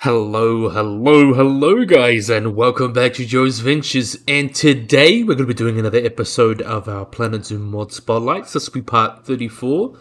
Hello guys, and welcome back to Joe's Ventures. And today we're going to be doing another episode of our Planet Zoo mod spotlights. This will be part 34,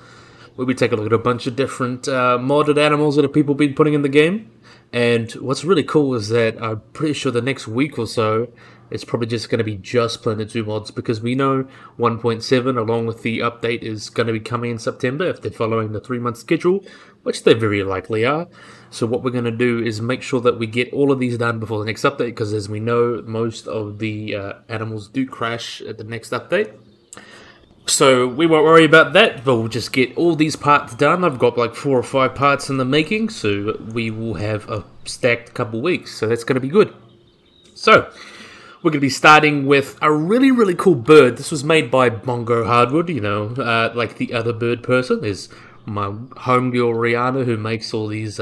where we take a look at a bunch of different modded animals that people have been putting in the game. And what's really cool is that I'm pretty sure the next week or so it's probably just going to be just Planet Zoo mods, because we know 1.7 along with the update is going to be coming in September if they're following the 3-month schedule, which they very likely are. So what we're going to do is make sure that we get all of these done before the next update, because as we know, most of the animals do crash at the next update. So we won't worry about that, but we'll just get all these parts done. I've got like 4 or 5 parts in the making, so we will have a stacked couple weeks, so that's going to be good. So we're going to be starting with a really cool bird. This was made by Bongo Hardwood, you know, like the other bird person. There's my homegirl Rihanna, who makes all these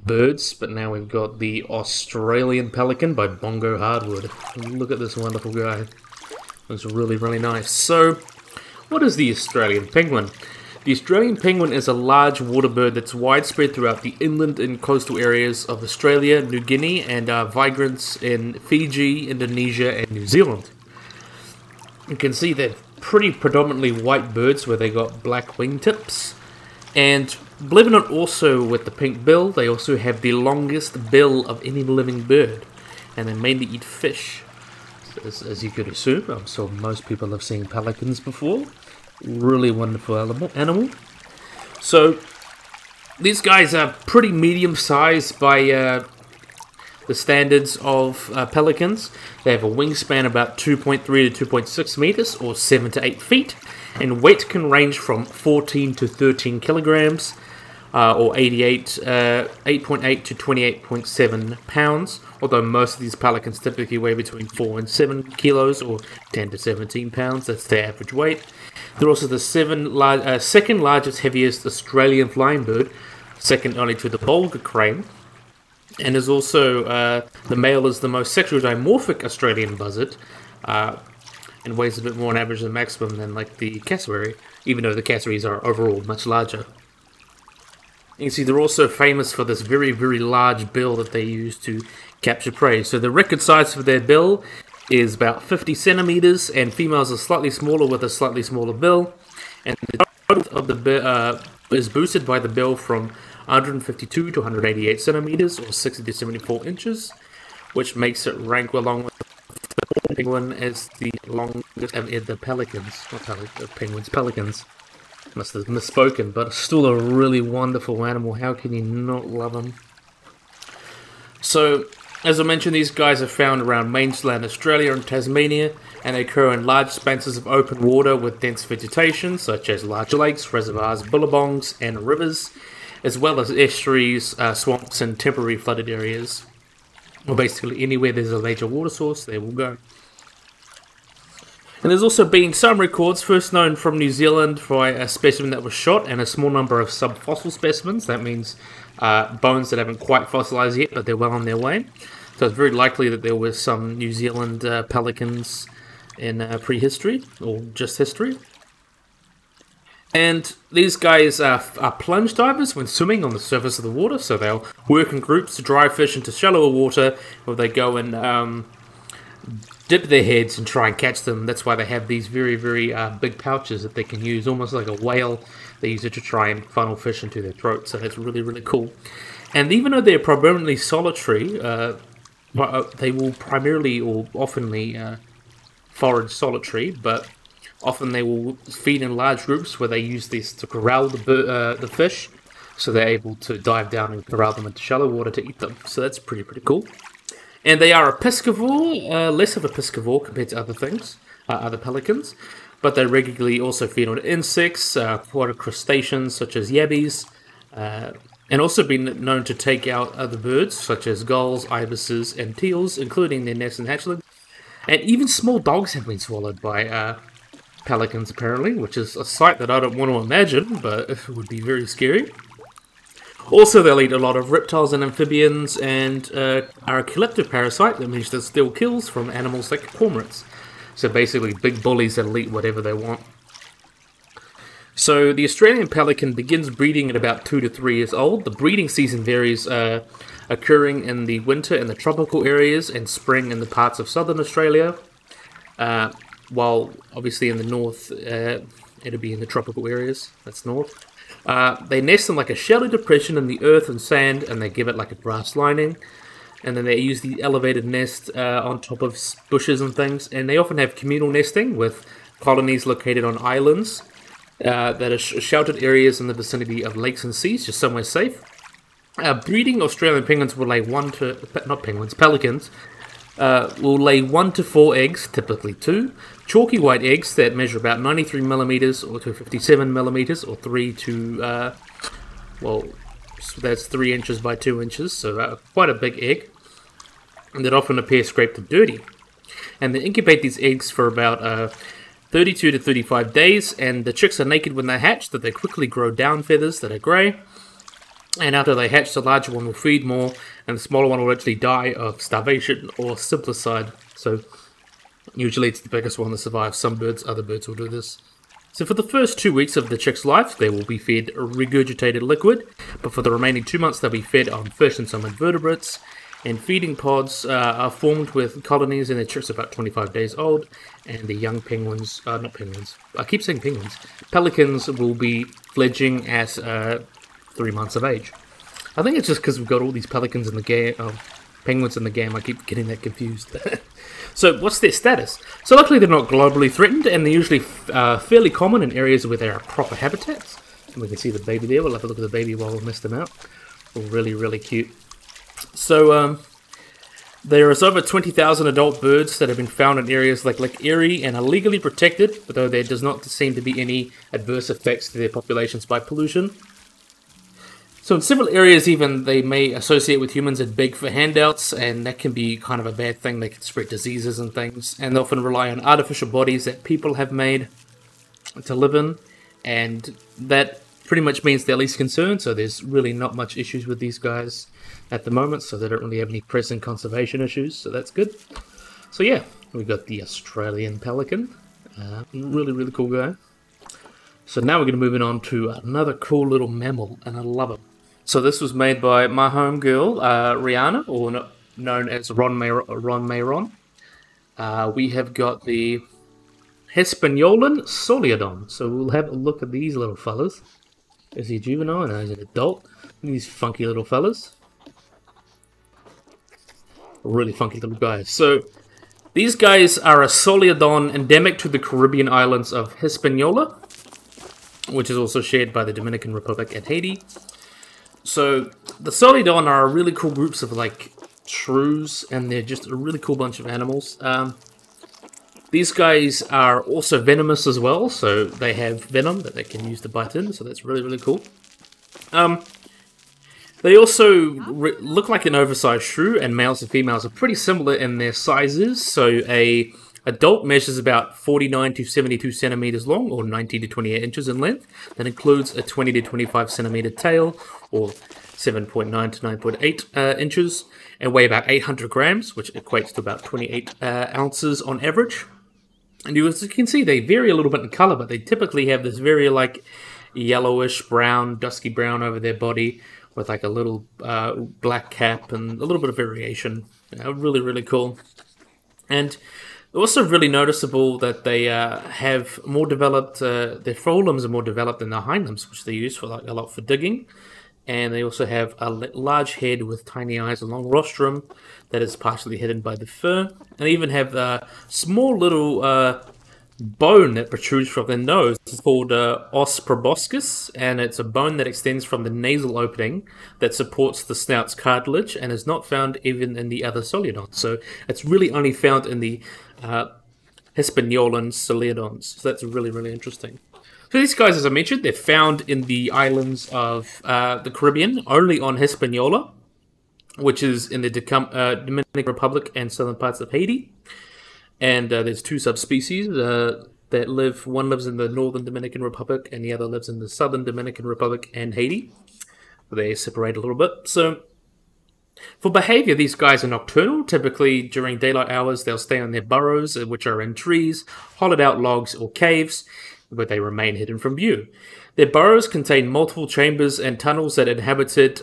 birds, but now we've got the Australian Pelican by Bongo Hardwood. Look at this wonderful guy. Looks really nice. So, what is the Australian penguin? The Australian penguin is a large water bird that's widespread throughout the inland and coastal areas of Australia, New Guinea, and vagrants in Fiji, Indonesia, and New Zealand. You can see they're pretty predominantly white birds where they got black wingtips. And believe it or not, also with the pink bill, they also have the longest bill of any living bird. And they mainly eat fish, as you could assume. I'm sure most people have seen pelicans before. Really wonderful animal. So these guys are pretty medium sized by the standards of pelicans. They have a wingspan about 2.3 to 2.6 meters, or 7 to 8 feet, and weight can range from 14 to 13 kilograms, or 8.8 to 28.7 pounds, although most of these pelicans typically weigh between 4 and 7 kilos, or 10 to 17 pounds. That's their average weight. They're also the second largest, heaviest Australian flying bird, second only to the Bulgar crane, and is also, the male is the most sexually dimorphic Australian buzzard, and weighs a bit more on average than maximum than like the cassowary, even though the cassowaries are overall much larger. You can see they're also famous for this very large bill that they use to capture prey. So the record size for their bill is about 50 centimeters, and females are slightly smaller with a slightly smaller bill. And the total of the bill is boosted by the bill from 152 to 188 centimeters, or 60 to 74 inches, which makes it rank along with the penguin as the longest of the pelicans. Pelicans. Must have misspoken, but still a really wonderful animal. How can you not love them? So, as I mentioned, these guys are found around mainland Australia and Tasmania, and they occur in large expanses of open water with dense vegetation, such as large lakes, reservoirs, billabongs, and rivers, as well as estuaries, swamps, and temporary flooded areas. Or basically anywhere there's a major water source, they will go. And there's also been some records, first known from New Zealand by a specimen that was shot, and a small number of subfossil specimens. That means bones that haven't quite fossilized yet, but they're well on their way. So it's very likely that there were some New Zealand pelicans in prehistory, or just history. And these guys are plunge divers when swimming on the surface of the water, so they'll work in groups to drive fish into shallower water, where they go and dip their heads and try and catch them. That's why they have these very big pouches that they can use, almost like a whale. They use it to try and funnel fish into their throat, so that's really cool. And even though they're predominantly solitary, they will primarily or oftenly forage solitary, but often they will feed in large groups where they use this to corral the fish, so they're able to dive down and corral them into shallow water to eat them. So that's pretty cool. And they are a piscivore, less of a piscivore compared to other things, other pelicans, but they regularly also feed on insects, aquatic crustaceans such as yabbies, and also been known to take out other birds such as gulls, ibises, and teals, including their nests and hatchlings. And even small dogs have been swallowed by pelicans, apparently, which is a sight that I don't want to imagine, but it would be very scary. Also, they'll eat a lot of reptiles and amphibians, and are a collective parasite. That means that still kills from animals like cormorants. So basically, big bullies that'll eat whatever they want. So the Australian pelican begins breeding at about 2 to 3 years old. The breeding season varies occurring in the winter in the tropical areas and spring in the parts of southern Australia. While obviously in the north, it'll be in the tropical areas. That's north. They nest in like a shallow depression in the earth and sand, and they give it like a grass lining. And then they use the elevated nest on top of bushes and things. And they often have communal nesting with colonies located on islands that are sheltered areas in the vicinity of lakes and seas, just somewhere safe. Breeding Australian penguins will lay pelicans, will lay 1 to 4 eggs, typically 2. Chalky white eggs that measure about 93 millimeters or to 57 millimeters, or 3 to, so that's 3 inches by 2 inches, so quite a big egg. And that often appear scraped and dirty. And they incubate these eggs for about 32 to 35 days, and the chicks are naked when they hatch, that they quickly grow down feathers that are grey. And after they hatch, the larger one will feed more, and the smaller one will actually die of starvation or simplicide. So usually it's the biggest one that survives. Some birds, other birds will do this. So for the first 2 weeks of the chick's life, they will be fed regurgitated liquid, but for the remaining 2 months they'll be fed on fish and some invertebrates. And feeding pods are formed with colonies, and the chicks are about 25 days old. And the young penguins, not penguins, I keep saying penguins, pelicans will be fledging at 3 months of age. I think it's just because we've got all these pelicans in the game, penguins in the game, I keep getting that confused. So what's their status? So luckily they're not globally threatened, and they're usually fairly common in areas where there are proper habitats. And we can see the baby there. We'll have a look at the baby while we miss them out. Really, really cute. So, there is over 20,000 adult birds that have been found in areas like Lake Erie and are legally protected, though there does not seem to be any adverse effects to their populations by pollution. So in several areas even, they may associate with humans and beg for handouts, and that can be kind of a bad thing. They can spread diseases and things, and they often rely on artificial bodies that people have made to live in, and that pretty much means they're least concerned, so there's really not much issues with these guys at the moment, so they don't really have any pressing conservation issues, so that's good. So yeah, we've got the Australian pelican. Really, really cool guy. So now we're going to move on to another cool little mammal, and I love him. So this was made by my homegirl, Rihanna, or known as Ronmayron. We have got the Hispaniolan Solidarn. So we'll have a look at these little fellas. Is he a juvenile? No, he's an adult. These funky little fellas. Really funky little guys. So these guys are a Solenodon endemic to the Caribbean islands of Hispaniola, which is also shared by the Dominican Republic and Haiti. So the Solidarn are really cool groups of like shrews, and they're just a really cool bunch of animals. These guys are also venomous as well, so they have venom that they can use to bite in, so that's really, really cool. They also look like an oversized shrew, and males and females are pretty similar in their sizes. So a adult measures about 49 to 72 centimeters long, or 19 to 28 inches in length. That includes a 20 to 25 centimeter tail, or 7.9 to 9.8 inches, and weigh about 800 grams, which equates to about 28 ounces on average. And as you can see, they vary a little bit in color, but they typically have this very like yellowish brown, dusky brown over their body, with like a little black cap and a little bit of variation. Really, really cool. And also really noticeable that they have more developed, their forelimbs are more developed than their hind limbs, which they use for like a lot for digging. And they also have a large head with tiny eyes and long rostrum that is partially hidden by the fur. And they even have a small little bone that protrudes from their nose. It's called os proboscis, and it's a bone that extends from the nasal opening that supports the snout's cartilage, and is not found even in the other Solidarns. So it's really only found in the Hispaniolan Solidarns. So that's really, really interesting. So these guys, as I mentioned, they're found in the islands of the Caribbean, only on Hispaniola, which is in the Dominican Republic and southern parts of Haiti. And there's 2 subspecies that live. One lives in the northern Dominican Republic, and the other lives in the southern Dominican Republic and Haiti. They separate a little bit. So for behavior, these guys are nocturnal. Typically during daylight hours, they'll stay on their burrows, which are in trees, hollowed out logs, or caves, but they remain hidden from view. Their burrows contain multiple chambers and tunnels that inhabited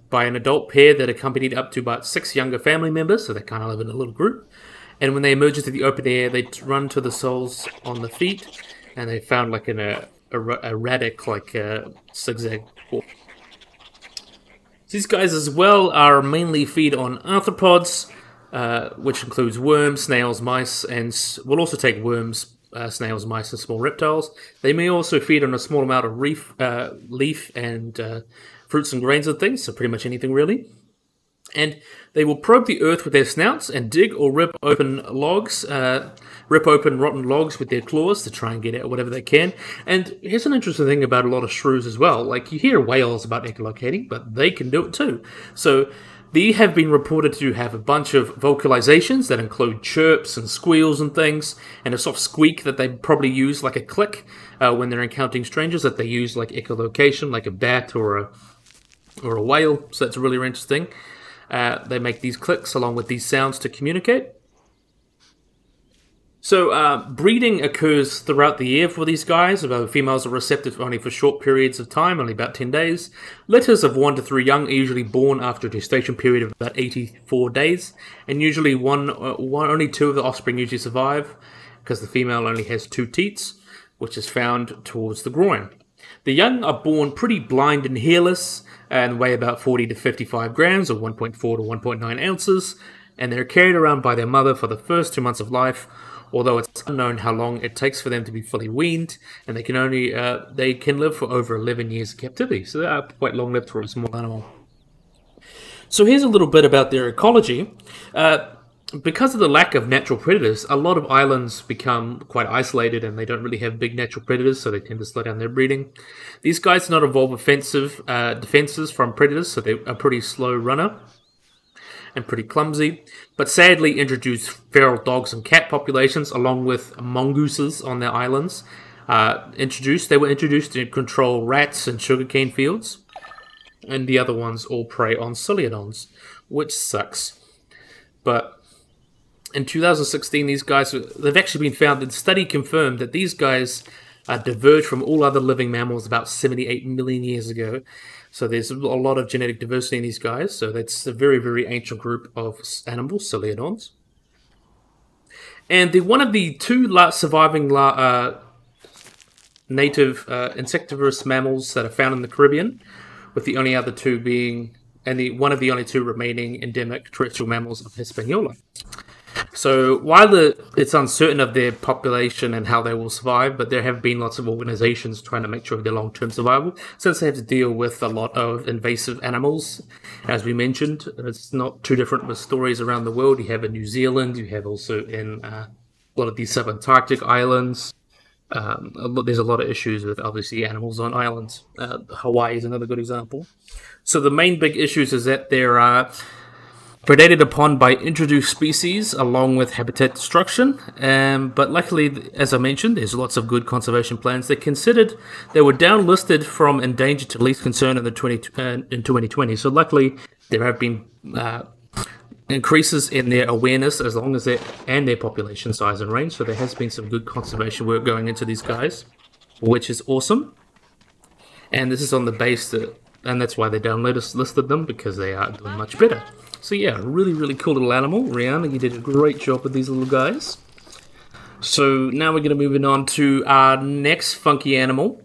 by an adult pair that accompanied up to about 6 younger family members, so they kind of live in a little group. And when they emerge into the open air, they run to the soles on the feet, and they found like an erratic, like zigzag walk. These guys as well are mainly feed on arthropods, which includes worms, snails, mice, and will also take worms, snails, mice, and small reptiles. They may also feed on a small amount of leaf and fruits and grains and things, so pretty much anything really. And they will probe the earth with their snouts and dig or rip open rotten logs with their claws to try and get out whatever they can. And here's an interesting thing about a lot of shrews as well. Like, you hear whales about echolocating, but they can do it too. So they have been reported to have a bunch of vocalizations that include chirps and squeals and things, and a soft squeak that they probably use like a click when they're encountering strangers, that they use like echolocation, like a bat or a whale. So that's really interesting. They make these clicks along with these sounds to communicate. So breeding occurs throughout the year for these guys. Females are receptive only for short periods of time, only about 10 days. Litters of 1 to 3 young are usually born after a gestation period of about 84 days. And usually only 2 of the offspring usually survive, because the female only has 2 teats, which is found towards the groin. The young are born pretty blind and hairless, and weigh about 40 to 55 grams, or 1.4 to 1.9 ounces, and they're carried around by their mother for the first 2 months of life, although it's unknown how long it takes for them to be fully weaned, and they can live for over 11 years in captivity, so they are quite long-lived for a small animal. So here's a little bit about their ecology. Because of the lack of natural predators, a lot of islands become quite isolated and they don't really have big natural predators, so they tend to slow down their breeding. These guys do not evolve offensive defenses from predators, so they're a pretty slow runner and pretty clumsy, but sadly introduced feral dogs and cat populations along with mongooses on their islands. They were introduced to control rats and sugarcane fields, and the other ones all prey on Solenodons, which sucks. But in 2016, they've actually been found, the study confirmed that these guys diverged from all other living mammals about 78 million years ago. So there's a lot of genetic diversity in these guys. So that's a very, very ancient group of animals, Solenodons. And one of the 2 surviving native insectivorous mammals that are found in the Caribbean, with the only other 2 being, one of the only 2 remaining endemic terrestrial mammals of Hispaniola. So while it's uncertain of their population and how they will survive, but there have been lots of organizations trying to make sure of their long-term survival, since they have to deal with a lot of invasive animals. As we mentioned, it's not too different with stories around the world. You have in New Zealand, you have also in a lot of these subantarctic islands. There's a lot of issues with, obviously, animals on islands. Hawaii is another good example. So the main big issues is that there are predated upon by introduced species along with habitat destruction, but luckily, as I mentioned, there's lots of good conservation plans. They were downlisted from endangered to least concern in 2020, so luckily there have been increases in their awareness as long as their population size and range, so there has been some good conservation work going into these guys, which is awesome. And this is on the base and that's why they downlisted them, because they are doing much better. So yeah, really, really cool little animal. Rihanna, you did a great job with these little guys. So now we're going to move on to our next funky animal.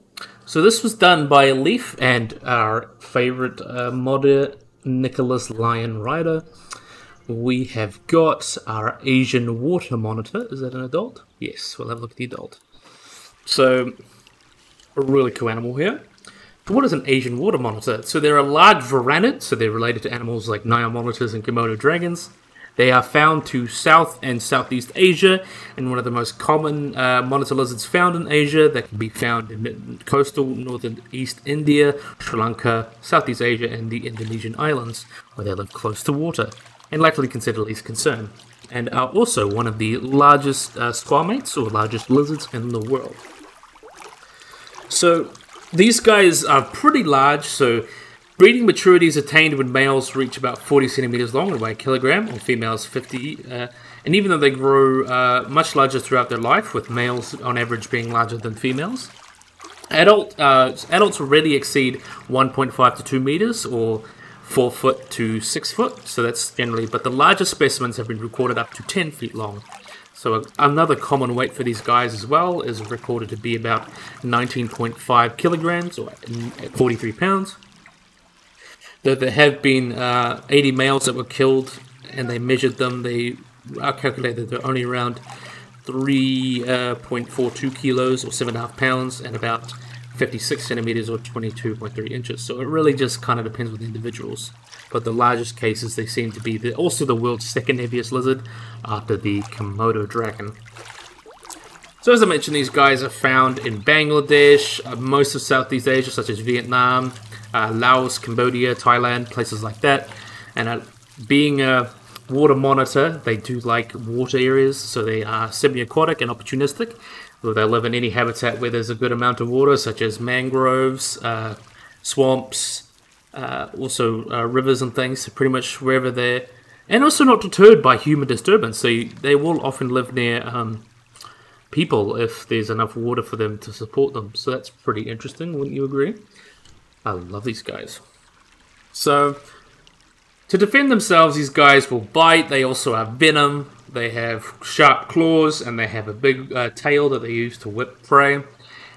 So this was done by Leaf and our favorite modder, Nicholas Lion Rider. We have got our Asian water monitor. Is that an adult? Yes, we'll have a look at the adult. So, a really cool animal here. What is an Asian water monitor? So they're a large varanid, so they're related to animals like Nile monitors and Komodo dragons. They are found to South and Southeast Asia, and one of the most common monitor lizards found in Asia that can be found in coastal northern East India, Sri Lanka, Southeast Asia, and the Indonesian islands, where they live close to water, and likely considered least concern, and are also one of the largest squamates, or largest lizards in the world. So these guys are pretty large, so breeding maturity is attained when males reach about 40 centimeters long, or weigh a kilogram, and females 50. And even though they grow much larger throughout their life, with males on average being larger than females, adults already exceed 1.5 to 2 meters, or 4 foot to 6 foot, so that's generally, but the largest specimens have been recorded up to 10 feet long. So another common weight for these guys as well is recorded to be about 19.5 kilograms, or 43 pounds. Though there have been 80 males that were killed, and they measured them, they are calculated they're only around 3.42 kilos, or 7.5 pounds, and about 56 centimeters, or 22.3 inches. So it really just kind of depends with individuals. But the largest cases, they seem to be also the world's second heaviest lizard after the Komodo dragon. So as I mentioned, these guys are found in Bangladesh, most of Southeast Asia, such as Vietnam, Laos, Cambodia, Thailand, places like that. And being a water monitor, they do like water areas, so they are semi-aquatic and opportunistic. They live in any habitat where there's a good amount of water, such as mangroves, swamps, also rivers and things, so pretty much wherever they're, and also not deterred by human disturbance. So they will often live near people if there's enough water for them to support them. So that's pretty interesting, wouldn't you agree? I love these guys. So to defend themselves, these guys will bite. They also have venom. They have sharp claws, and they have a big tail that they use to whip prey.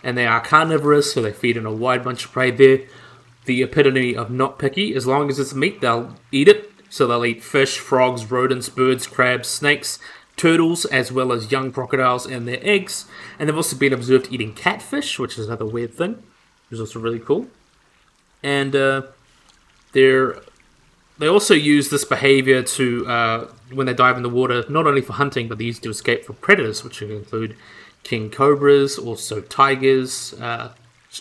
And they are carnivorous, so they feed on a wide bunch of prey. They're the epitome of not picky. As long as it's meat, they'll eat it. So they'll eat fish, frogs, rodents, birds, crabs, snakes, turtles, as well as young crocodiles and their eggs. And they've also been observed eating catfish, which is another weird thing, which is also really cool. And they also use this behavior to, when they dive in the water, not only for hunting, but they use it to escape from predators, which include king cobras, also tigers,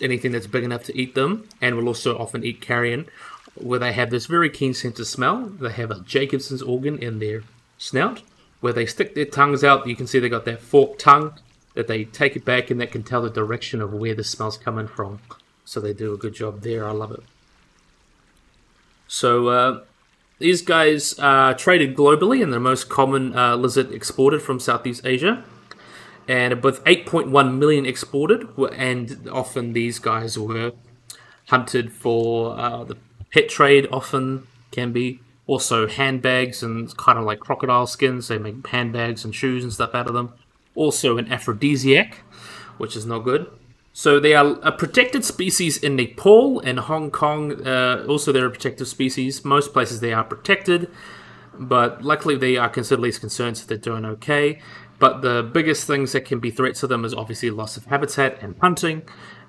anything that's big enough to eat them, and will also often eat carrion, where they have this very keen sense of smell. They have a Jacobson's organ in their snout, where they stick their tongues out. You can see they got that forked tongue, that they take it back, and that can tell the direction of where the smell's coming from. So they do a good job there. I love it. So these guys are traded globally, and the most common lizard exported from Southeast Asia. And with 8.1 million exported, and often these guys were hunted for the pet trade, often can be. Also handbags and kind of like crocodile skins. They make handbags and shoes and stuff out of them. Also an aphrodisiac, which is not good. So they are a protected species in Nepal and Hong Kong. Also they're a protected species. Most places they are protected, but luckily they are considered least concerned, so they're doing okay. But the biggest things that can be threats to them is obviously loss of habitat and hunting,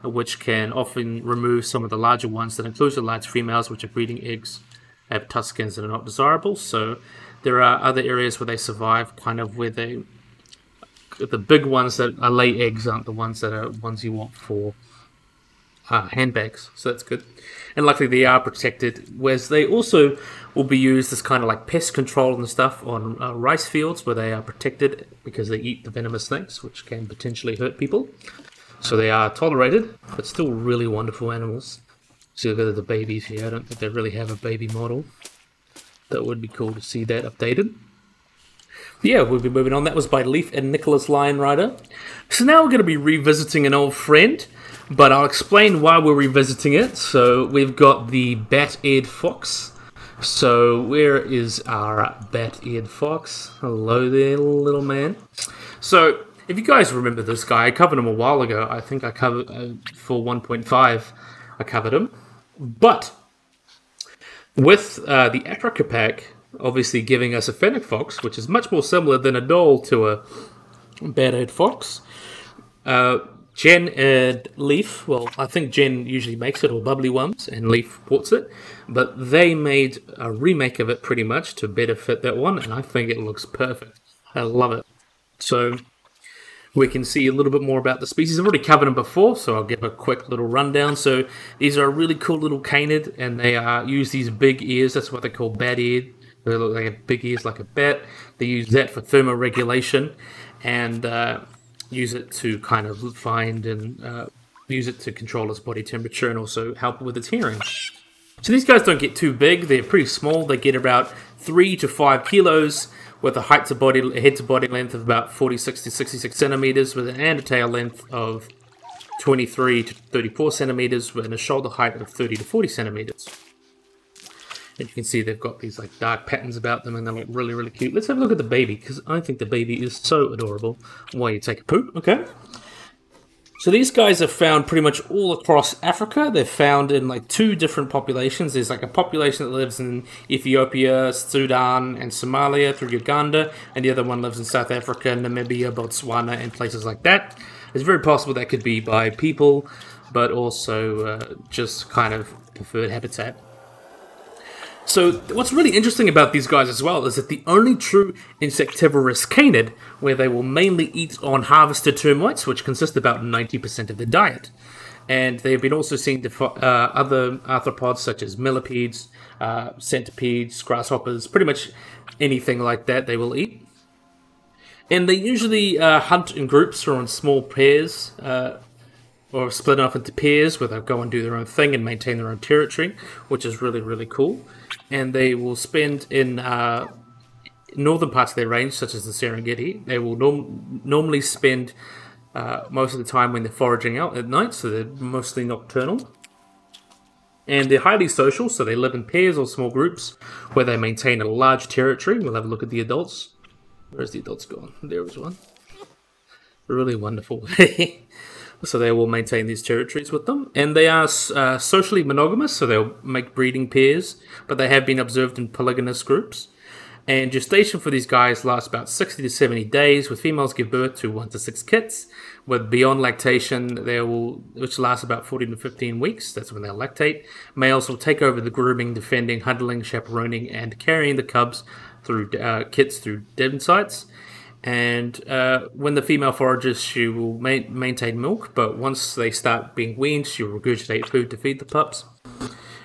which can often remove some of the larger ones. That includes the large females, which are breeding eggs, have tough skins that are not desirable. So there are other areas where they survive, kind of where they, the big ones that lay eggs aren't the ones that are ones you want for handbags. So that's good. And luckily they are protected, whereas they also will be used as kind of like pest control and stuff on rice fields, where they are protected because they eat the venomous snakes, which can potentially hurt people. So they are tolerated, but still really wonderful animals. See, look at the babies here. I don't think they really have a baby model. That would be cool to see that updated. But yeah, we'll be moving on. That was by Leif and Nicholas Lion Rider. So now we're going to be revisiting an old friend, but I'll explain why we're revisiting it. So we've got the Bateared Fox. So where is our Bateared Fox? Hello there, little man. So if you guys remember this guy, I covered him a while ago. I think I covered for 1.5. I covered him. But with the Africa pack obviously giving us a fennec fox, which is much more similar than a doll to a Bateared Fox, Jen and Leif, well, I think Jen usually makes it, or Bubbly Wums, and Leif ports it, but they made a remake of it pretty much to better fit that one, and I think it looks perfect. I love it. So we can see a little bit more about the species. I've already covered them before, so I'll give a quick little rundown. So these are a really cool little canid, and they use these big ears. That's what they call bat-eared. They have big ears like a bat. They use that for thermoregulation, and use it to kind of find and use it to control its body temperature and also help with its hearing. So these guys don't get too big. They're pretty small. They get about 3 to 5 kilos with a head to body length of about 46 to 66 centimeters, with an and a tail length of 23 to 34 centimeters, and a shoulder height of 30 to 40 centimeters. And you can see they've got these like dark patterns about them, and they look really, really cute. Let's have a look at the baby, because I think the baby is so adorable. While you take a poop, okay? So these guys are found pretty much all across Africa. They're found in like 2 different populations. There's like a population that lives in Ethiopia, Sudan, and Somalia through Uganda, and the other one lives in South Africa, Namibia, Botswana, and places like that. It's very possible that could be by people, but also just kind of preferred habitat. So what's really interesting about these guys as well is that the only true insectivorous canid, where they will mainly eat on harvested termites, which consist about 90% of their diet. And they've been also seen to other arthropods such as millipedes, centipedes, grasshoppers, pretty much anything like that they will eat. And they usually hunt in groups or in small pairs, or split off into pairs where they'll go and do their own thing and maintain their own territory, which is really, really cool. And they will spend in northern parts of their range, such as the Serengeti, they will normally spend most of the time when they're foraging out at night, so they're mostly nocturnal. And they're highly social, so they live in pairs or small groups where they maintain a large territory. We'll have a look at the adults. Where's the adults gone? There was one. Really wonderful. So they will maintain these territories with them. And they are socially monogamous, so they'll make breeding pairs, but they have been observed in polygynous groups. And gestation for these guys lasts about 60 to 70 days, with females give birth to 1 to 6 kits. With beyond lactation, which lasts about 14 to 15 weeks, that's when they'll lactate. Males will take over the grooming, defending, huddling, chaperoning, and carrying the cubs through kits through den sites. And when the female forages, she will maintain milk, but once they start being weaned, she will regurgitate food to feed the pups.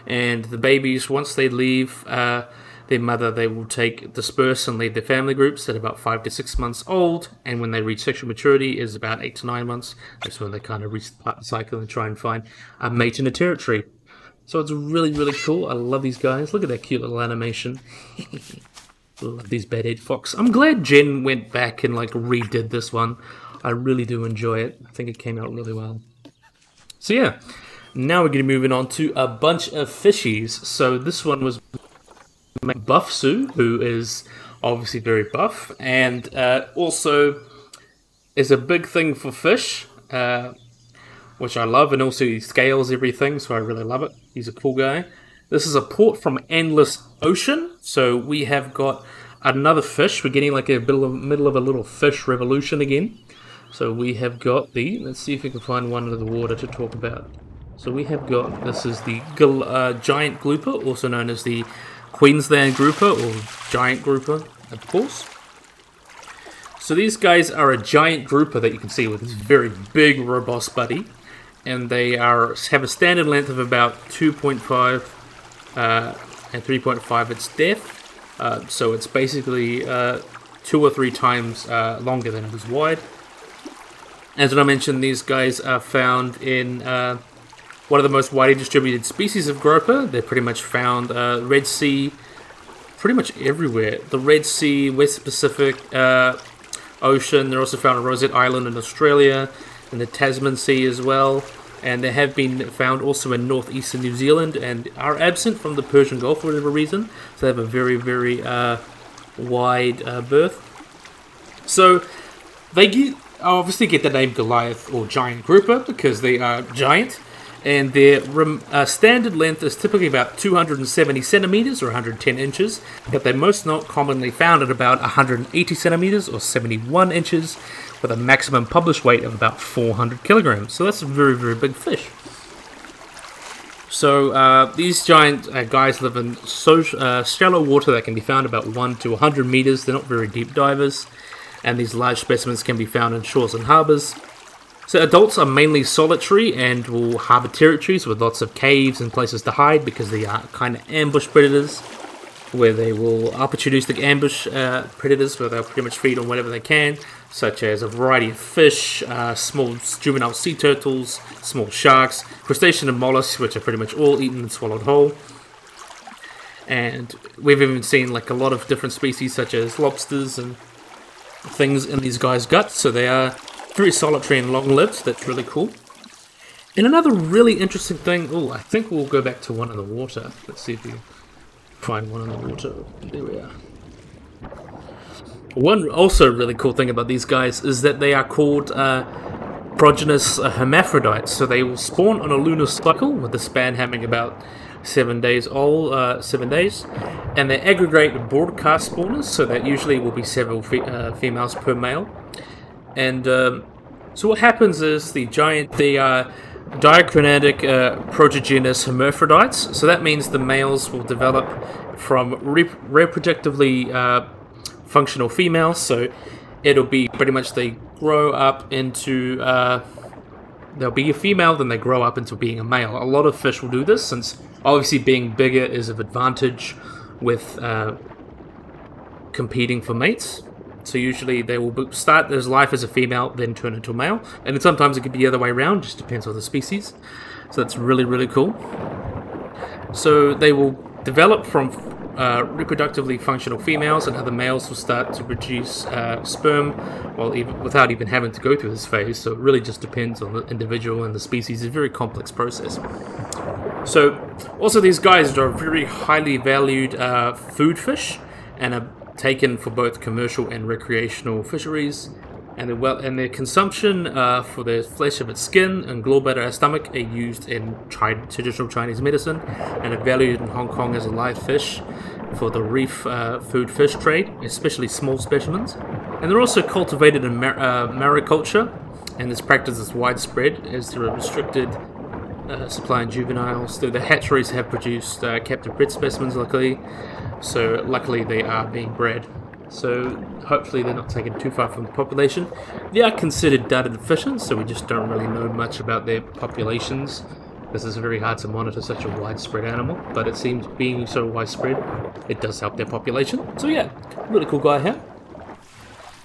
And the babies, once they leave their mother, they will disperse and leave their family groups at about 5 to 6 months old. And when they reach sexual maturity is about 8 to 9 months. That's when they kind of reach the cycle and try and find a mate in a territory. So it's really, really cool. I love these guys. Look at that cute little animation. Love these Bateared Fox. I'm glad Jen went back and like redid this one. I really do enjoy it. I think it came out really well. So yeah, now we're going to be moving on to a bunch of fishies. So this one was Buff Sue, who is obviously very buff, and also is a big thing for fish, which I love, and also he scales everything, so I really love it. He's a cool guy. This is a port from Endless Ocean, so we have got another fish. We're getting like a middle of a little fish revolution again. So we have got let's see if we can find one under the water to talk about. So we have got, this is the giant grouper, also known as the Queensland grouper, or giant grouper, of course. So these guys are a giant grouper that you can see with this very big, robust body. And they have a standard length of about 2.5 and 3.5 its depth, so it's basically 2 or 3 times longer than it is wide. As I mentioned, these guys are found in one of the most widely distributed species of grouper. They're pretty much found Red Sea, pretty much everywhere. The Red Sea, West Pacific Ocean. They're also found on Rosette Island in Australia, in the Tasman Sea as well. And they have been found also in northeastern New Zealand and are absent from the Persian Gulf for whatever reason. So they have a very, very wide berth. So they obviously get the name Goliath or giant grouper because they are giant. And their standard length is typically about 270 centimeters or 110 inches, but they're most not commonly found at about 180 centimeters or 71 inches, with a maximum published weight of about 400 kilograms. So that's a very, very big fish. So these giant guys live in shallow water that can be found about 1 to 100 meters. They're not very deep divers, and these large specimens can be found in shores and harbors. So adults are mainly solitary and will harbor territories with lots of caves and places to hide because they are kind of ambush predators, where they will opportunistic ambush predators where they'll pretty much feed on whatever they can, such as a variety of fish, small juvenile sea turtles, small sharks, crustacean and mollusks, which are pretty much all eaten and swallowed whole. And we've even seen like a lot of different species such as lobsters and things in these guys' guts, so they are very solitary and long-lived. That's really cool. And another really interesting thing, I think we'll go back to one in the water. Let's see if we Find one in the water. There we are. One also really cool thing about these guys is that they are called Proteogenous hermaphrodites. So they will spawn on a lunar cycle, with the span having about 7 days old, 7 days, and they aggregate broadcast spawners. So that usually will be several females per male. And so what happens is they are dichromatic proteogenous hermaphrodites. So that means the males will develop from reproductively functional females. So it'll be pretty much they grow up into they'll be a female, then they grow up into being a male. A lot of fish will do this, since obviously being bigger is of advantage with competing for mates. So usually they will start their life as a female, then turn into a male. And then sometimes it could be the other way around, just depends on the species. So that's really, really cool. So they will develop from reproductively functional females, and other males will start to produce sperm without even having to go through this phase. So it really just depends on the individual and the species. It's a very complex process. So also these guys are very highly valued food fish, and are taken for both commercial and recreational fisheries, and their consumption for the flesh of its skin and gallbladder stomach are used in traditional Chinese medicine, and are valued in Hong Kong as a live fish for the reef food fish trade, especially small specimens. And they're also cultivated in mariculture, and this practice is widespread as there are restricted supply in juveniles, though the hatcheries have produced captive bred specimens, luckily. So luckily they are being bred. So hopefully they're not taken too far from the population. They are considered data deficient, so we just don't really know much about their populations. This is very hard to monitor such a widespread animal, but it seems being so widespread, it does help their population. So yeah, really cool guy here.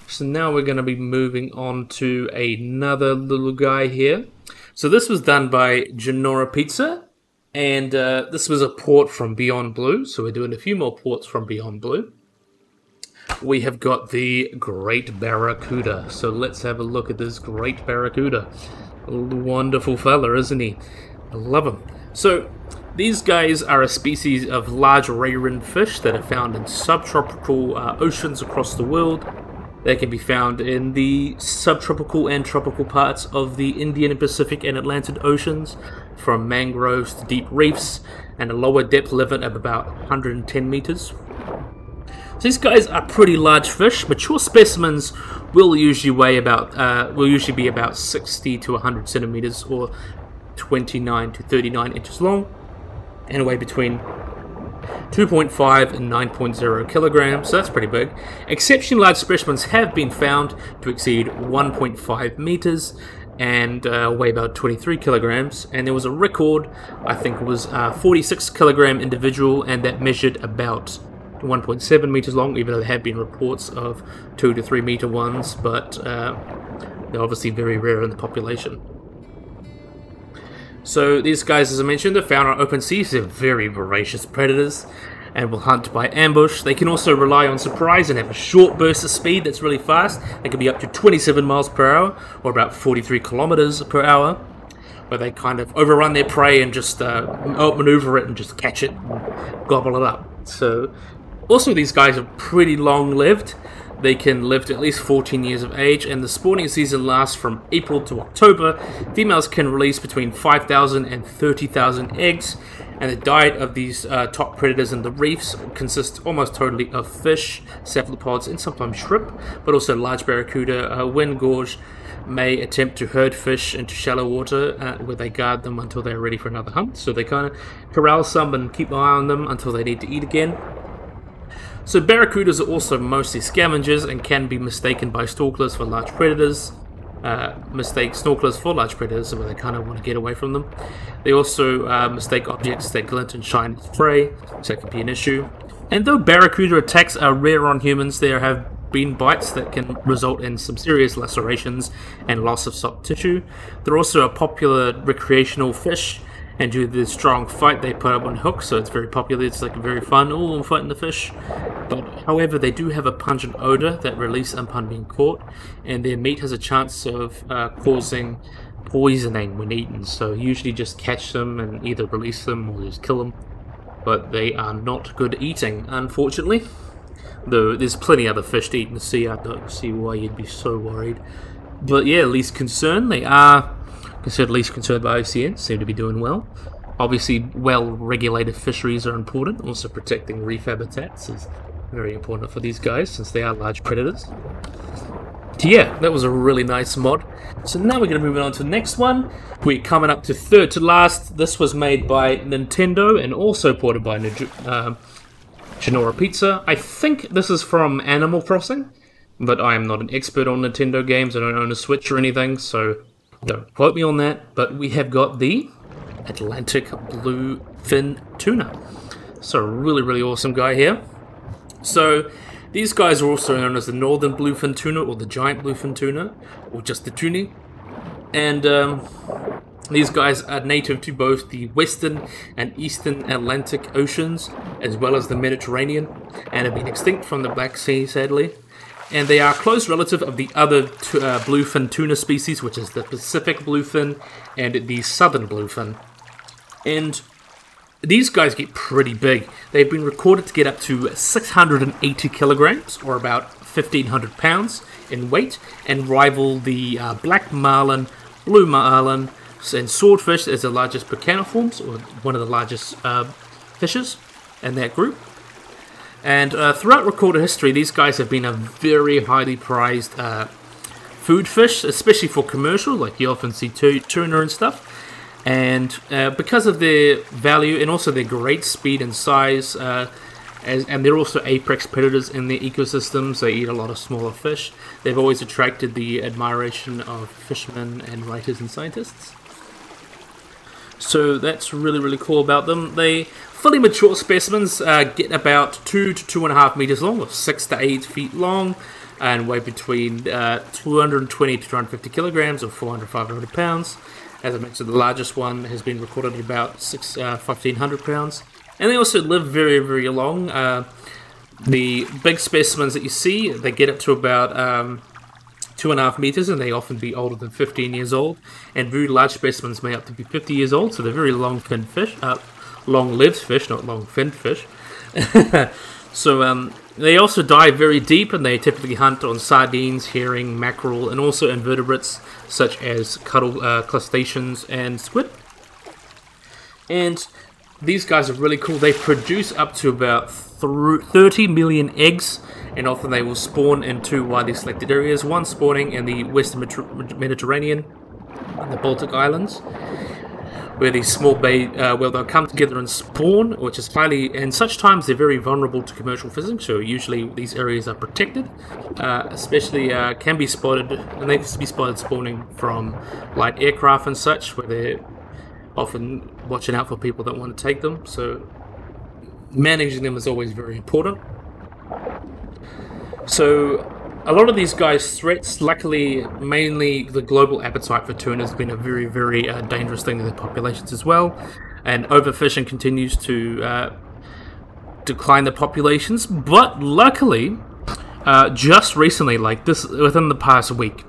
So now we're going to be moving on to another little guy here. So this was done by Genora Pizza. And this was a port from Beyond Blue, so we're doing a few more ports from Beyond Blue. We have got the Great Barracuda, so let's have a look at this Great Barracuda. A wonderful fella, isn't he? I love him. So these guys are a species of large ray-rimmed fish that are found in subtropical oceans across the world. They can be found in the subtropical and tropical parts of the Indian, Pacific, and Atlantic Oceans, from mangroves to deep reefs, and a lower depth limit of about 110 meters. So these guys are pretty large fish. Mature specimens will usually be about 60 to 100 centimeters, or 29 to 39 inches long, and weigh between 2.5 and 9.0 kilograms, so that's pretty big. Exceptionally large specimens have been found to exceed 1.5 meters and weigh about 23 kilograms. And there was a record, I think it was a 46 kilogram individual, and that measured about 1.7 meters long, even though there have been reports of 2 to 3 meter ones, but they're obviously very rare in the population. So these guys, as I mentioned, are found on open seas. They're very voracious predators and will hunt by ambush. They can also rely on surprise and have a short burst of speed that's really fast. They can be up to 27 miles per hour, or about 43 kilometers per hour, where they kind of overrun their prey and just outmaneuver it and just catch it and gobble it up. So also these guys are pretty long-lived. They can live to at least 14 years of age, and the spawning season lasts from April to October. Females can release between 5,000 and 30,000 eggs, and the diet of these top predators in the reefs consists almost totally of fish, cephalopods, and sometimes shrimp, but also large barracuda. When gorged, may attempt to herd fish into shallow water, where they guard them until they're ready for another hunt. So they kind of corral some and keep an eye on them until they need to eat again. So barracudas are also mostly scavengers and can be mistaken by snorkelers for large predators. Mistake snorkelers for large predators, where they kind of want to get away from them. They also mistake objects that glint and shine as prey, so that can be an issue. And though barracuda attacks are rare on humans, there have been bites that can result in some serious lacerations and loss of soft tissue. They're also a popular recreational fish, and due to the strong fight they put up on hooks, so it's very popular. It's like very fun, I'm fighting the fish. But however, they do have a pungent odor that release upon being caught, and their meat has a chance of causing poisoning when eaten. So usually just catch them and either release them or just kill them. but they are not good eating, unfortunately. Though there's plenty other fish to eat in the sea, I don't see why you'd be so worried. But yeah, least concern. They are considered least concerned by OCN, seem to be doing well. Obviously, well-regulated fisheries are important. Also, protecting reef habitats is very important for these guys, since they are large predators. Yeah, that was a really nice mod. So now we're going to move on to the next one. We're coming up to third to last. This was made by Nintendo and also ported by Genora Pizza. I think this is from Animal Crossing, but I am not an expert on Nintendo games. I don't own a Switch or anything, so don't quote me on that. But we have got the Atlantic Bluefin Tuna. So really, really awesome guy here. So these guys are also known as the Northern Bluefin Tuna, or the Giant Bluefin Tuna, or just the tuna. And these guys are native to both the Western and Eastern Atlantic Oceans, as well as the Mediterranean, and have been extinct from the Black Sea, sadly. And they are a close relative of the other bluefin tuna species, which is the Pacific bluefin and the Southern bluefin. And these guys get pretty big. They've been recorded to get up to 680 kilograms, or about 1,500 pounds in weight, and rival the black marlin, blue marlin, and swordfish as the largest mechanoforms, or one of the largest fishes in that group. And throughout recorded history, these guys have been a very highly prized food fish, especially for commercial, like you often see tuna and stuff. And because of their value and also their great speed and size, and they're also apex predators in their ecosystems, they eat a lot of smaller fish, they've always attracted the admiration of fishermen and writers and scientists. So that's really, really cool about them. They fully mature specimens get about 2 to 2.5 meters long, or 6 to 8 feet long, and weigh between 220 to 250 kilograms, or 400 to 500 pounds. As I mentioned, the largest one has been recorded at about 1,500 pounds. And they also live very, very long. The big specimens that you see, they get up to about 2.5 meters, and they often be older than 15 years old. And very large specimens may up to be 50 years old, so they're very long-finned fish. Long-lived fish, not long-finned fish. So they also dive very deep, and they typically hunt on sardines, herring, mackerel, and also invertebrates such as crustaceans and squid. And these guys are really cool. They produce up to about 30 million eggs, and often they will spawn in 2 widely selected areas, one spawning in the Western Mediterranean and the Baltic Islands, where these small well, they'll come together and spawn, which is in such times they're very vulnerable to commercial fishing, so usually these areas are protected, especially can be spotted, and they can be spotted spawning from light aircraft and such, where they're often watching out for people that want to take them, so managing them is always very important. So a lot of these guys' threats, luckily, mainly the global appetite for tuna has been a very, very dangerous thing to their populations as well. And overfishing continues to decline the populations. But luckily, just recently, like this, within the past week,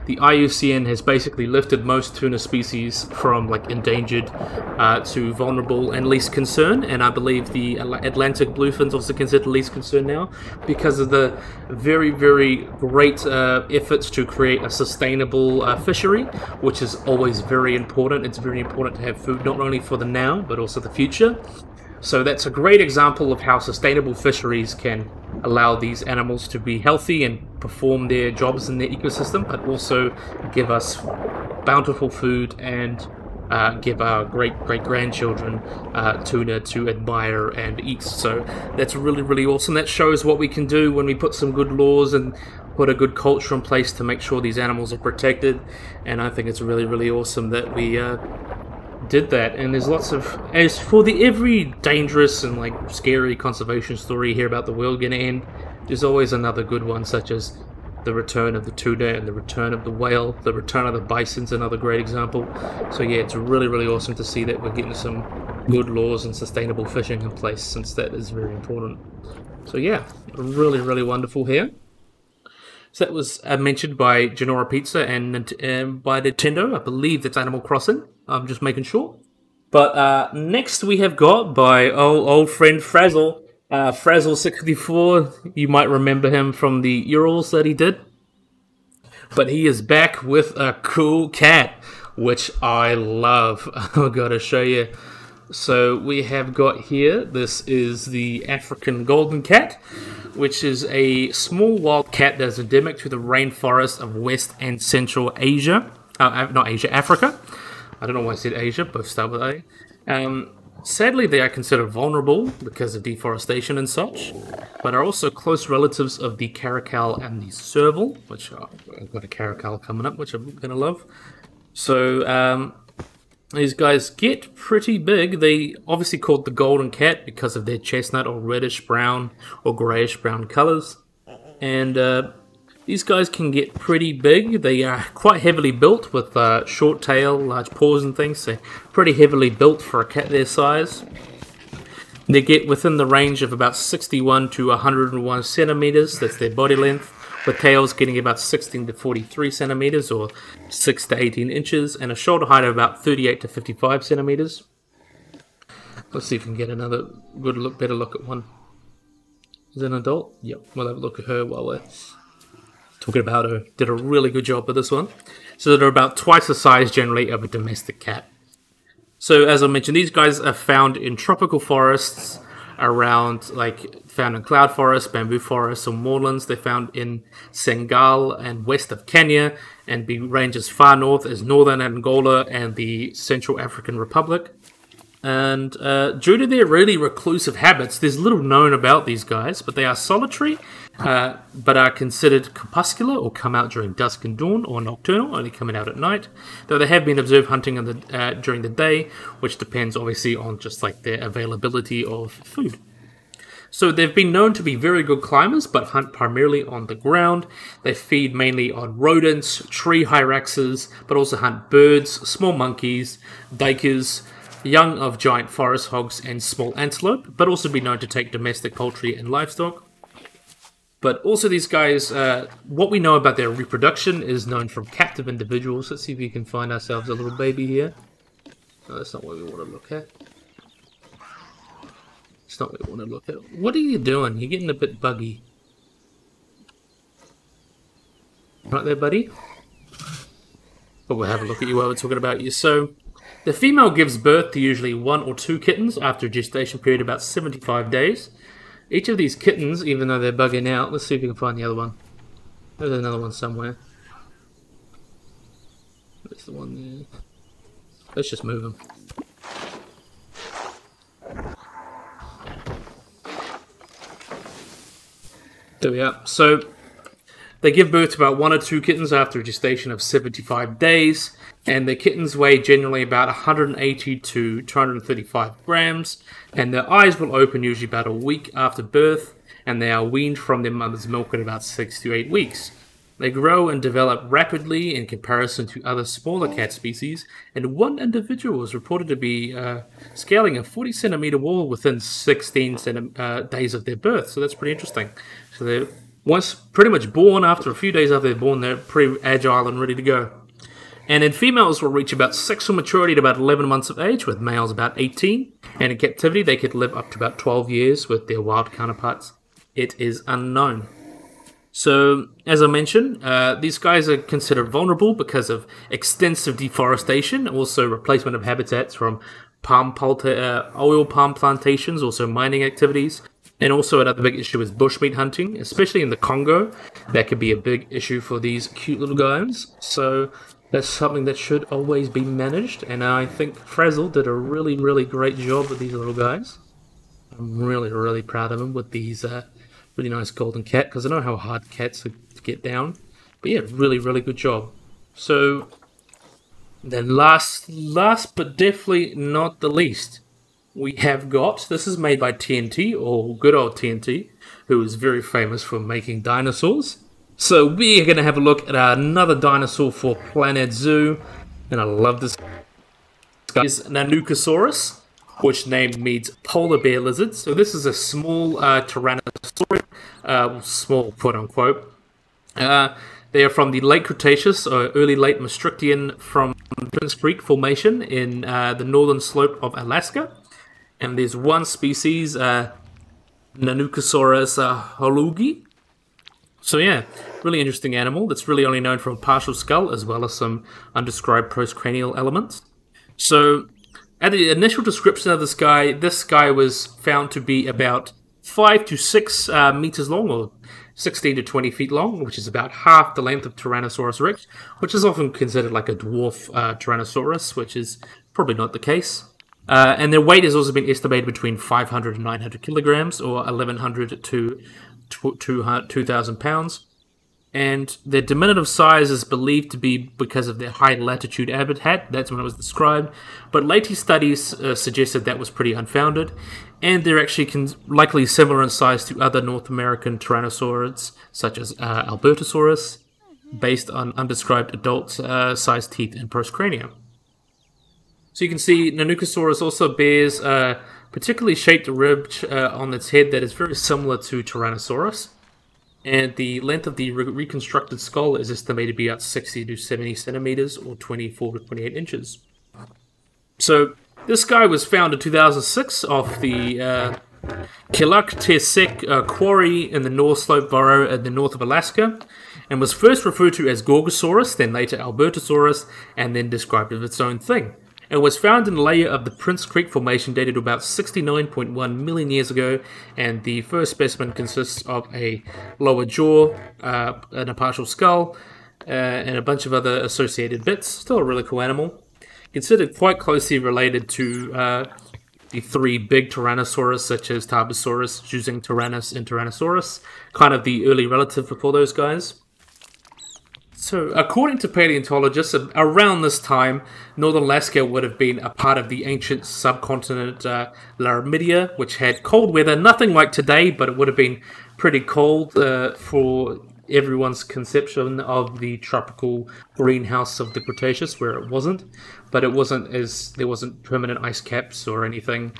the IUCN has basically lifted most tuna species from like endangered to vulnerable and least concern, and I believe the Atlantic bluefin's also considered least concern now because of the very, very great efforts to create a sustainable fishery, which is always very important. It's very important to have food not only for the now but also the future. So that's a great example of how sustainable fisheries can allow these animals to be healthy and perform their jobs in their ecosystem, but also give us bountiful food and give our great-grandchildren tuna to admire and eat. So that's really, really awesome. That shows what we can do when we put some good laws and put a good culture in place to make sure these animals are protected. And I think it's really, really awesome that we did that. And there's lots of, as for the every dangerous and like scary conservation story you hear about the world getting end, there's always another good one, such as the return of the tuna and the return of the whale, the return of the bison's another great example. So yeah, it's really, really awesome to see that we're getting some good laws and sustainable fishing in place, since that is very important. So yeah, really, really wonderful here. So that was mentioned by Genora Pizza and by Nintendo. I believe that's Animal Crossing. I'm just making sure. But next we have got by old friend Frazzle. Frazzle64, you might remember him from the Urals that he did. But he is back with a cool cat, which I love. I've got to show you. So we have got here, this is the African golden cat, which is a small wild cat that is endemic to the rainforest of West and Central Asia. Not Asia, Africa. I don't know why I said Asia, both start with A. Sadly, they are considered vulnerable because of deforestation and such, but are also close relatives of the caracal and the serval, which I've got a caracal coming up, which I'm going to love. So, these guys get pretty big. They obviously called the golden cat because of their chestnut or reddish brown or grayish brown colors. And these guys can get pretty big. They are quite heavily built with short tail, large paws and things, so pretty heavily built for a cat their size. They get within the range of about 61 to 101 centimeters, that's their body length, with tails getting about 16 to 43 centimeters or 6 to 18 inches, and a shoulder height of about 38 to 55 centimeters. Let's see if we can get another good look, better look at one. Is it an adult? Yep, we'll have a look at her while we're talking about her. Did a really good job with this one. So they're about twice the size generally of a domestic cat. So as I mentioned, these guys are found in tropical forests around, like found in cloud forests, bamboo forests, or moorlands. They're found in Senegal and west of Kenya, and range as far north as northern Angola and the Central African Republic. And due to their really reclusive habits, there's little known about these guys, but they are solitary, but are considered crepuscular or come out during dusk and dawn, or nocturnal, only coming out at night. Though they have been observed hunting during the day, which depends obviously on just like their availability of food. So they've been known to be very good climbers, but hunt primarily on the ground. They feed mainly on rodents, tree hyraxes, but also hunt birds, small monkeys, duikers, young of giant forest hogs and small antelope, but also be known to take domestic poultry and livestock. But also these guys, what we know about their reproduction is known from captive individuals. Let's see if we can find ourselves a little baby here. No, that's not what we want to look at. It's not what we want to look at. What are you doing? You're getting a bit buggy. Right there, buddy? But we'll have a look at you while we're talking about you. So, the female gives birth to usually 1 or 2 kittens after a gestation period of about 75 days. Each of these kittens, even though they're bugging out, let's see if we can find the other one. There's another one somewhere. There's the one there. Let's just move them. There we are. So, they give birth to about 1 or 2 kittens after a gestation of 75 days, and the kittens weigh generally about 180 to 235 grams, and their eyes will open usually about a week after birth, and they are weaned from their mother's milk at about 6 to 8 weeks. They grow and develop rapidly in comparison to other smaller cat species, and one individual was reported to be scaling a 40 centimeter wall within 16 days of their birth, so that's pretty interesting. So they're once pretty much born, after a few days after they're born, they're pretty agile and ready to go. And then females will reach about sexual maturity at about 11 months of age, with males about 18. And in captivity, they could live up to about 12 years with their wild counterparts. It is unknown. So, as I mentioned, these guys are considered vulnerable because of extensive deforestation, also replacement of habitats from oil palm plantations, also mining activities. And also another big issue is bushmeat hunting, especially in the Congo. That could be a big issue for these cute little guys. So that's something that should always be managed. And I think Frazzle did a really, really great job with these little guys. I'm really, really proud of him with these really nice golden cat, because I know how hard cats are to get down. But yeah, really, really good job. So then last but definitely not the least, we have got, this is made by TNT, or good old TNT, who is very famous for making dinosaurs. So we're going to have a look at another dinosaur for Planet Zoo, and I love this guy. Is Nanukosaurus, which name means polar bear lizard. So this is a small tyrannosaurus, small quote unquote. They are from the late Cretaceous or early late Maastrichtian from Prince Creek Formation in the northern slope of Alaska. And there's one species, Nanukosaurus holugi. So yeah, really interesting animal that's really only known for a partial skull as well as some undescribed postcranial elements. So at the initial description of this guy was found to be about 5 to 6 meters long, or 16 to 20 feet long, which is about half the length of Tyrannosaurus rex, which is often considered like a dwarf Tyrannosaurus, which is probably not the case. And their weight has also been estimated between 500 and 900 kilograms, or 1,100 to 2,000 pounds. And their diminutive size is believed to be because of their high latitude habitat. That's when it was described. But later studies suggested that was pretty unfounded. And they're actually likely similar in size to other North American tyrannosaurids, such as Albertosaurus, based on undescribed adult-sized teeth and postcranium. So you can see Nanukosaurus also bears a particularly shaped ridge on its head that is very similar to Tyrannosaurus. And the length of the reconstructed skull is estimated to be about 60 to 70 centimeters, or 24 to 28 inches. So this guy was found in 2006 off the Kilauktesek quarry in the North Slope Burrow in the north of Alaska, and was first referred to as Gorgosaurus, then later Albertosaurus, and then described as its own thing. It was found in a layer of the Prince Creek Formation dated to about 69.1 million years ago, and the first specimen consists of a lower jaw and a partial skull, and a bunch of other associated bits. Still a really cool animal. Considered quite closely related to the 3 big Tyrannosaurus, such as Tarbosaurus, Tyrannus, and Tyrannosaurus, kind of the early relative for those guys. So, according to paleontologists, around this time, northern Alaska would have been a part of the ancient subcontinent Laramidia, which had cold weather, nothing like today, but it would have been pretty cold for everyone's conception of the tropical greenhouse of the Cretaceous, where it wasn't. But there wasn't permanent ice caps or anything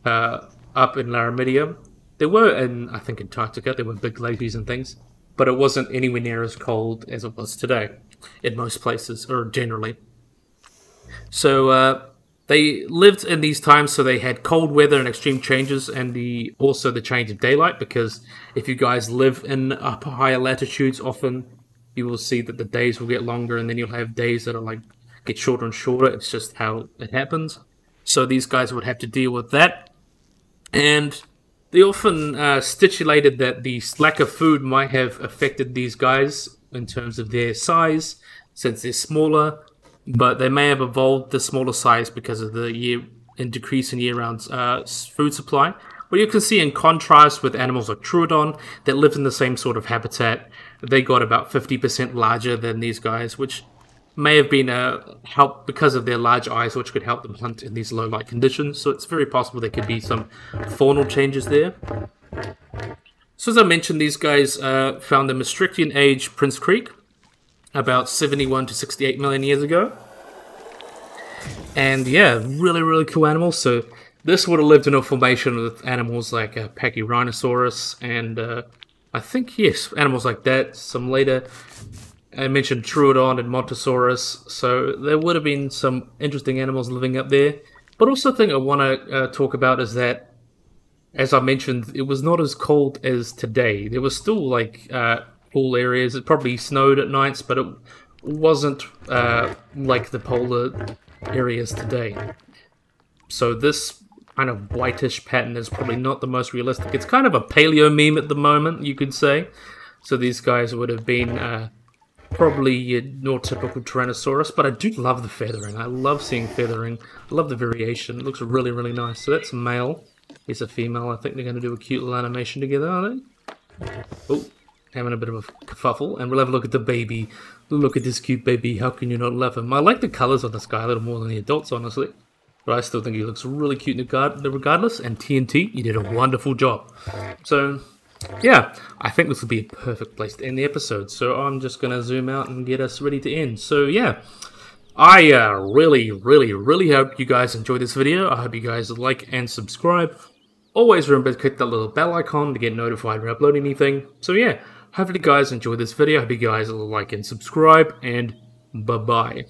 up in Laramidia. There were in, I think, Antarctica, there were big glaciers and things. But it wasn't anywhere near as cold as it was today in most places, or generally. So they lived in these times, so they had cold weather and extreme changes, and also the change of daylight, because if you guys live in upper higher latitudes, often you will see that the days will get longer, and then you'll have days that are get shorter and shorter. It's just how it happens. So these guys would have to deal with that. And they often stipulated that the lack of food might have affected these guys in terms of their size, since they're smaller, but they may have evolved the smaller size because of the decrease in year-round food supply. But you can see in contrast with animals like Troodon that lived in the same sort of habitat, they got about 50% larger than these guys, which may have been help because of their large eyes, which could help them hunt in these low light conditions. So it's very possible there could be some faunal changes there. So as I mentioned, these guys found the Maastrichtian age Prince Creek about 71 to 68 million years ago. And yeah, really, really cool animals. So this would have lived in a formation with animals like Pachyrhinosaurus and I think, yes, animals like that. Some later, I mentioned Troodon and Montosaurus, so there would have been some interesting animals living up there. But also, the thing I want to talk about is that, as I mentioned, it was not as cold as today. There was still cool areas. It probably snowed at nights, but it wasn't like the polar areas today. So this kind of whitish pattern is probably not the most realistic. It's kind of a paleo meme at the moment, you could say. So these guys would have been probably your more typical Tyrannosaurus, but I do love the feathering. I love seeing feathering. I love the variation. It looks really, really nice. So that's a male. Here's a female. I think they're going to do a cute little animation together, are they? Oh, having a bit of a kerfuffle. And we'll have a look at the baby. Look at this cute baby. How can you not love him? I like the colours on this guy a little more than the adults, honestly. But I still think he looks really cute regardless. And TNT, you did a wonderful job. So yeah, I think this would be a perfect place to end the episode. So I'm just going to zoom out and get us ready to end. So yeah, I really, really, really hope you guys enjoyed this video. I hope you guys like and subscribe. Always remember to click that little bell icon to get notified when I upload anything. So yeah, Hopefully you guys enjoyed this video. Hope you guys will like and subscribe, and bye-bye.